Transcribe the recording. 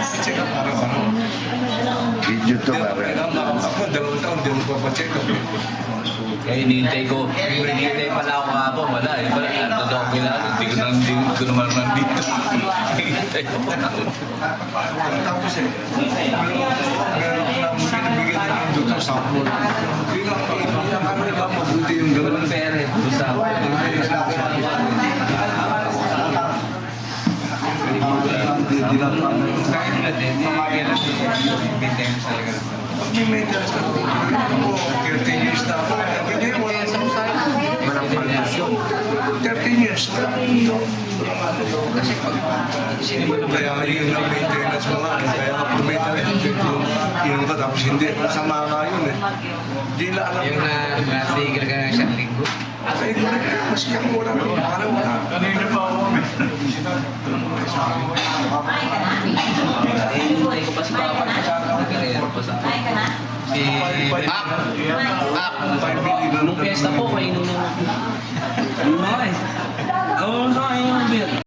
nagpa-check up araw-araw. Video to pare. Ako, 2 taon, di nagpa-check up. Kaya hinihintay pala ako kahapon, wala eh. Nandun ko na, hindi ko naman nandito. Hinihintay ko pa. Tapos meron na binibigyan na ng doktor sa ako. Hindi lang kami ba mabuti yung gano'n. Pere, gusto ako. Kahit na din, mamagyan na siya yung maintenance talaga. May maintenance na ito. Ako, 13 years na ako. Ganyan, wala sa tayo. Walang pagkasyon. 13 years na ako dito. Kasi kaya yun ang maintenance mo nga. Kaya pag maintenance yung ka tapos hindi. Masama nga yun eh. Hindi na alam. Yung na-figure ka ng isang linggo. Ay, maski ako wala na. Parang wala. Kanina pa ako. Hinihintay ko pa si Papa. Nag-aero pa sa akin. Si Ak! Ak! Nung piyesta po, may nung